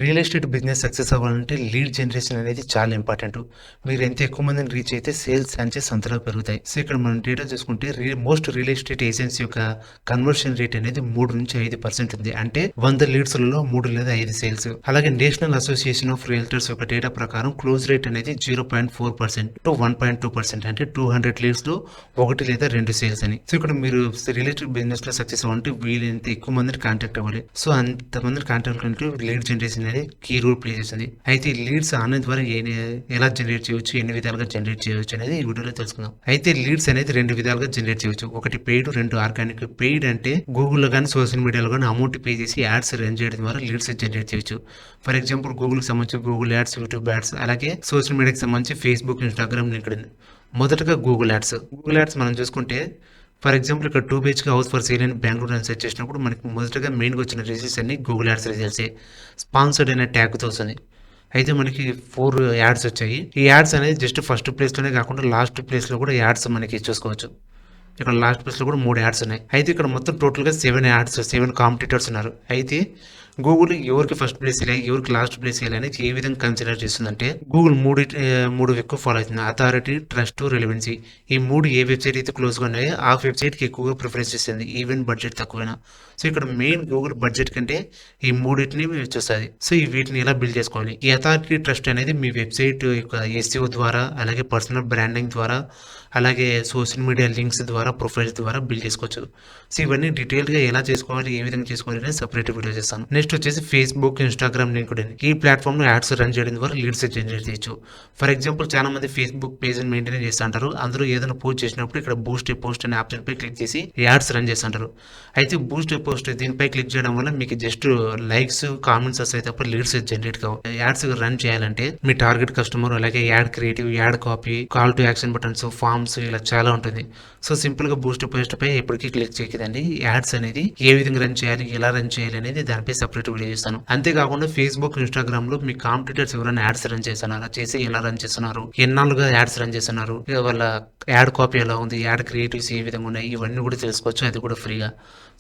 Real estate business success అవ్వాలంటే lead generation అనేది చాలా ఇంపార్టెంట్. మీరు ఎంత ఎక్కువ మందిని రీచ్ అయితే సేల్స్ ఛాన్సెస్ అంతలా పెరుగుతాయి. సో, ఇక్కడ మనం డేటా చూసుకుంటే మోస్ట్ రియల్ ఎస్టేట్ ఏజెన్సీ యొక్క కన్వర్షన్ రేట్ అనేది 3-5% ఉంది. అంటే 100 లీడ్స్‌లలో 3 లేదా 5 సేల్స్. అలాగే నేషనల్ అసోసియేషన్ ఆఫ్ రియల్టర్స్ యొక్క డేటా ప్రకారం క్లోజ్ రేట్ అనేది 0.4% టు 1.2%. అంటే 200 లీడ్స్‌లో 1 లేదా 2 సేల్స్ అని. సో, ఇక్కడ మీరు రియల్ ఎస్టేట్ బిజినెస్‌లో సక్సెస్ అవ్వాలంటే వీలైనంత ఎక్కువ మందిని కాంటాక్ట్ అవ్వాలి. సో, అంతమందిని కాంటాక్ట్ అంటే లీడ్ జనరేషన్ అనేది కీ రోల్ ప్లే చేస్తుంది. అయితే ఈ లీడ్స్ ఆన్లైన్ ద్వారా ఎలా జనరేట్ చేయవచ్చు, ఎన్ని విధాలుగా జనరేట్ చేయవచ్చు అనేది ఈ వీడియోలో తెలుసుకుందాం. అయితే లీడ్స్ అనేది 2 విధాలుగా జనరేట్ చేయవచ్చు. ఒకటి పెయిడ్, 2 ఆర్గానిక్. పెయిడ్ అంటే గూగుల్లో కానీ సోషల్ మీడియాలో కానీ అమౌంట్ పే చేసి యాడ్స్ రన్ చేయడం ద్వారా లీడ్స్ జనరేట్ చేయవచ్చు. ఫర్ ఎగ్జాంపుల్ గూగుల్కి సంబంధించి గూగుల్ యాడ్స్, యూట్యూబ్ యాడ్స్, అలాగే సోషల్ మీడియాకి సంబంధించి ఫేస్బుక్, ఇన్స్టాగ్రామ్, లింక్డ్ఇన్. మొదటగా గూగుల్ యాడ్స్. గూగుల్ యాడ్స్ మనం చూసుకుంటే ఫర్ ఎగ్జాంపుల్ ఇక్కడ 2 BHK హౌస్ ఫర్ సేల్ అని బెంగళూరు అని సెర్చ్ చేసినప్పుడు మనకి మొదటగా మెయిన్గా వచ్చిన రిజల్ట్స్ అన్ని గూగుల్ యాడ్స్ రిజల్ట్సే. స్పాన్సర్డ్ అనే ట్యాగ్తో వస్తుంది. అయితే మనకి 4 యాడ్స్ వచ్చాయి. ఈ యాడ్స్ అనేది జస్ట్ ఫస్ట్ ప్లేస్లోనే కాకుండా లాస్ట్ ప్లేస్లో కూడా యాడ్స్ మనకి చూసుకోవచ్చు. ఇక్కడ లాస్ట్ ప్లేస్లో కూడా 3 యాడ్స్ ఉన్నాయి. అయితే ఇక్కడ మొత్తం టోటల్గా 7 యాడ్స్, 7 కాంపిటీటర్స్ ఉన్నారు. అయితే గూగుల్ ఎవరికి ఫస్ట్ ప్లేస్ ఇవ్వాలి, ఎవరికి లాస్ట్ ప్లేస్ ఇవ్వాలి అనేది ఏ విధంగా కన్సిడర్ చేస్తుందంటే గూగుల్ మూడు ఎక్కువ ఫాలో అవుతుంది. Authority, trust, relevancy. ఈ 3 ఏ వెబ్సైట్ అయితే క్లోజ్గా ఉన్నాయో ఆ వెబ్సైట్కి ఎక్కువగా ప్రిఫరెన్స్ ఇస్తుంది, ఈవెన్ బడ్జెట్ తక్కువైనా. సో ఇక్కడ మెయిన్ గూగుల్ బడ్జెట్ కంటే ఈ మూడింటిని చూస్తుంది. సో ఈ వీటిని ఎలా బిల్డ్ చేసుకోవాలి. ఈ అథారిటీ, ట్రస్ట్ అనేది మీ వెబ్సైట్ యొక్క SEO ద్వారా, అలాగే పర్సనల్ బ్రాండింగ్ ద్వారా, అలాగే సోషల్ మీడియా లింక్స్ ద్వారా, ప్రొఫైల్స్ ద్వారా బిల్డ్ చేసుకోవచ్చు. సో ఇవన్నీ డీటెయిల్గా ఎలా చేసుకోవాలి, ఏ విధంగా చేసుకోవాలి అనేది సపరేట్ వీడియో చేస్తాను. నెక్స్ట్ వచ్చేసి ఫేస్బుక్, ఇన్స్టాగ్రామ్, లింక్డ్ఇన్. ఈ ప్లాట్ఫామ్లో యాడ్స్ రన్ చేయడం ద్వారా లీడ్స్ జనరేట్ చేయొచ్చు. ఫర్ ఎగ్జాంపుల్ చాలా మంది ఫేస్బుక్ పేజ్ని మెయింటైన్ చేస్తుంటారు. అందరూ ఏదైనా పోస్ట్ చేసినప్పుడు ఇక్కడ బూస్ట్ ఏ పోస్ట్ అనే ఆప్షన్ పై క్లిక్ చేసి యాడ్స్ రన్ చేస్తుంటారు. అయితే బూస్ట్ ఏ పోస్ట్ దీనిపై క్లిక్ చేయడం వల్ల మీకు జస్ట్ లైక్స్, కామెంట్స్ వస్తాయి తప్ప లీడ్స్ జనరేట్ కావు. యాడ్స్ రన్ చేయాలంటే మీ టార్గెట్ కస్టమర్, అలాగే ad creative, ad copy, call to action buttons, forms ఇలా చాలా ఉంటుంది. సో సింపుల్గా బూస్ట్ పోస్ట్ పై ఎప్పటికీ క్లిక్ చేయకదండి. యాడ్స్ అనేది ఏ విధంగా రన్ చేయాలి, ఎలా రన్ చేయాలి అనేది దానిపై సపరేట్ వీడియో చేస్తాను. అంతేకాకుండా ఫేస్బుక్, ఇన్స్టాగ్రామ్ లో మీ కాంపిటీటర్స్ ఎవరైనా యాడ్స్ రన్ చేస్తున్నారా, చేసి ఎలా రన్ చేస్తున్నారు, ఎన్నాళ్ళుగా యాడ్స్ రన్ చేస్తున్నారు, వాళ్ళ యాడ్ కాపీ ఎలా ఉంది, యాడ్ క్రియేటివ్స్ ఏ విధంగా ఉన్నాయి, ఇవన్నీ కూడా తెలుసుకోవచ్చు. అది కూడా ఫ్రీగా.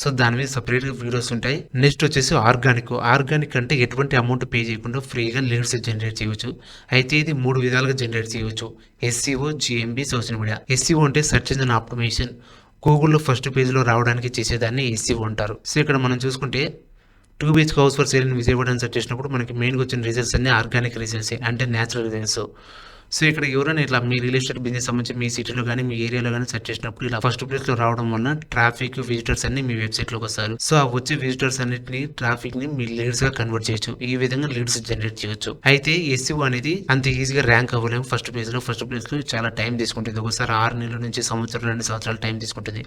సో దాని మీద సపరేట్ వీడియోస్ ఉంటాయి. నెక్స్ట్ వచ్చేసి ఆర్గానిక్. ఆర్గానిక్ అంటే ఎటువంటి అమౌంట్ పే చేయకుండా ఫ్రీగా లీడ్స్ జనరేట్ చేయవచ్చు. అయితే ఇది 3 విధాలుగా జనరేట్ చేయవచ్చు. SEO, GMB, social media. SEO అంటే సెర్చ్ ఇంజిన్ ఆప్టిమైజేషన్. గూగుల్లో ఫస్ట్ పేజ్లో రావడానికి చేసేదాన్ని SEO అంటారు. సో ఇక్కడ మనం చూసుకుంటే 2 BHK హౌస్ ఫర్ సేల్ అని విజయవాడ అని సెర్చ్ చేసినప్పుడు మనకి మెయిన్గా వచ్చిన రిజల్ట్స్ అన్ని ఆర్గానిక్ రిజల్ట్స్, అంటే న్యాచురల్ రిజల్ట్స్. సో ఇక్కడ ఎవరైనా ఇట్లా మీ రియల్ ఎస్టేట్ బిజినెస్ సంబంధించి మీ సిటీలో కానీ మీ ఏరియాలో కానీ సెర్చ్ చేసినప్పుడు ఇలా ఫస్ట్ ప్లేస్లో రావడం వల్ల ట్రాఫిక్, విజిటర్స్ అన్ని మీ వెబ్సైట్లోకి వస్తారు. సో ఆ వచ్చే విజిటర్స్ అన్నింటినీ, ట్రాఫిక్ని మీ లీడ్స్గా కన్వర్ట్ చేయొచ్చు. ఈ విధంగా లీడ్స్ జనరేట్ చేయొచ్చు. అయితే SEO అనేది అంత ఈజీగా ర్యాంక్ అవ్వలేము. ఫస్ట్ ప్లేస్లో చాలా టైం తీసుకుంటుంది. ఒకసారి 6 నెలల నుంచి సంవత్సరం, 2 సంవత్సరాలు టైం తీసుకుంటుంది.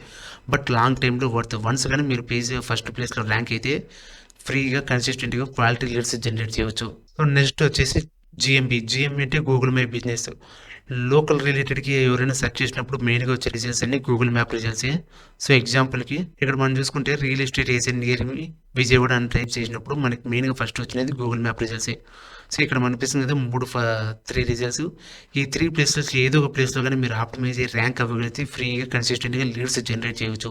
బట్ లాంగ్ టైంలో వర్త్. వన్స్ కానీ మీరు పేజ్ ఫస్ట్ ప్లేస్లో ర్యాంక్ అయితే ఫ్రీగా, కన్సిస్టెంట్గా క్వాలిటీ లీడ్స్ జనరేట్ చేయవచ్చు. సో నెక్స్ట్ వచ్చేసి GMB అంటే గూగుల్ మై బిజినెస్. లోకల్ రిలేటెడ్కి ఎవరైనా సెర్చ్ చేసినప్పుడు మెయిన్గా వచ్చే రిజల్ట్స్ అన్ని గూగుల్ మ్యాప్ రిజల్ట్సే. సో ఎగ్జాంపుల్కి ఇక్కడ మనం చూసుకుంటే real estate agent near Vijayawada అని టైప్ చేసినప్పుడు మనకి మెయిన్గా ఫస్ట్ వచ్చినది గూగుల్ మ్యాప్ రిజల్ట్సే. సో ఇక్కడ అనిపిస్తుంది కదా 3 రిజల్ట్స్. ఈ 3 ప్లేసెస్ ఏదో ఒక ప్లేస్లో కానీ మీరు ఆప్టిమైజ్ ర్యాంక్ అవ్వగలిగితే ఫ్రీగా, కన్సిస్టెంట్గా లీడ్స్ జనరేట్ చేయవచ్చు.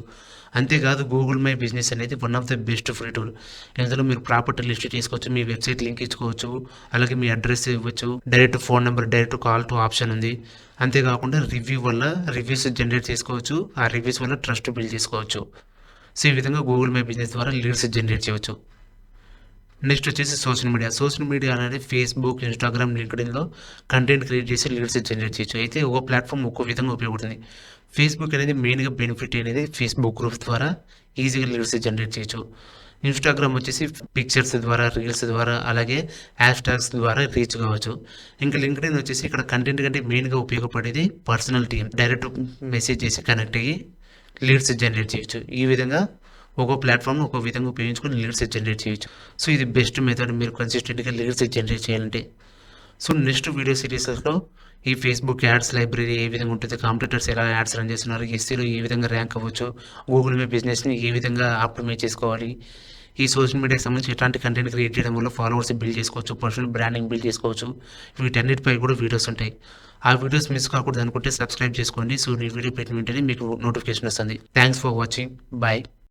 అంతేకాదు గూగుల్ మై బిజినెస్ అనేది one of the best free tool. ఇందులో మీరు ప్రాపర్టీ లిస్ట్ చేసుకోవచ్చు, మీ వెబ్సైట్ లింక్ ఇచ్చుకోవచ్చు, అలాగే మీ అడ్రస్ ఇవ్వచ్చు, direct phone number, direct call to option ఉంది. అంతేకాకుండా రివ్యూస్ జనరేట్ చేసుకోవచ్చు. ఆ రివ్యూస్ వల్ల ట్రస్ట్ బిల్డ్ చేసుకోవచ్చు. సో ఈ విధంగా గూగుల్ మై బిజినెస్ ద్వారా లీడ్స్ జనరేట్ చేయవచ్చు. నెక్స్ట్ వచ్చేసి సోషల్ మీడియా అనేది ఫేస్బుక్, ఇన్స్టాగ్రామ్, లింక్డ్ఇన్లో కంటెంట్ క్రియేట్ చేసి లీడ్స్ జనరేట్ చేయొచ్చు. అయితే ఒక ప్లాట్ఫామ్ ఒక్కో విధంగా ఉపయోగపడుతుంది. ఫేస్బుక్ అనేది మెయిన్గా బెనిఫిట్ అనేది ఫేస్బుక్ గ్రూప్స్ ద్వారా ఈజీగా లీడ్స్ జనరేట్ చేయొచ్చు. ఇన్స్టాగ్రామ్ వచ్చేసి పిక్చర్స్ ద్వారా, రీల్స్ ద్వారా, అలాగే హ్యాష్ ట్యాగ్స్ ద్వారా రీచ్ కావచ్చు. ఇంకా లింక్డ్ఇన్ వచ్చేసి ఇక్కడ కంటెంట్ కంటే మెయిన్గా ఉపయోగపడేది పర్సనల్ టీమ్. డైరెక్ట్ మెసేజ్ చేసి కనెక్ట్ అయ్యి లీడ్స్ జనరేట్ చేయొచ్చు. ఈ విధంగా ఒక్కో ప్లాట్ఫామ్ను ఒక్కో విధంగా ఉపయోగించుకొని లీడ్స్ జనరేట్ చేయొచ్చు. సో ఇది బెస్ట్ మెథడ్ మీరు కన్సిస్టెంట్గా లీడ్స్ జనరేట్ చేయాలంటే. సో నెక్స్ట్ వీడియో సిరీస్లో ఈ ఫేస్బుక్ యాడ్స్ లైబ్రరీ ఏ విధంగా ఉంటుంది, కాంపిటీటర్స్ ఎలా యాడ్స్ రన్ చేస్తున్నారు, SEOలో ఏ విధంగా ర్యాంక్ అవ్వచ్చు, గూగుల్ మై బిజినెస్ని ఏ విధంగా ఆప్టిమైజ్ చేసుకోవాలి, ఈ సోషల్ మీడియాకి సంబంధించి ఎట్లాంటి కంటెంట్ క్రియేట్ చేయడం వల్ల ఫాలోవర్స్ బిల్డ్ చేసుకోవచ్చు, పర్సనల్ బ్రాండింగ్ బిల్డ్ చేసుకోవచ్చు, వీటన్నిటిపై కూడా వీడియోస్ ఉంటాయి. ఆ వీడియోస్ మిస్ కాకూడదు అనుకుంటే సబ్స్క్రైబ్ చేసుకోండి. సో నేను వీడియో పెట్టిన వెంటనే మీకు నోటిఫికేషన్ వస్తుంది. Thanks for watching. బాయ్.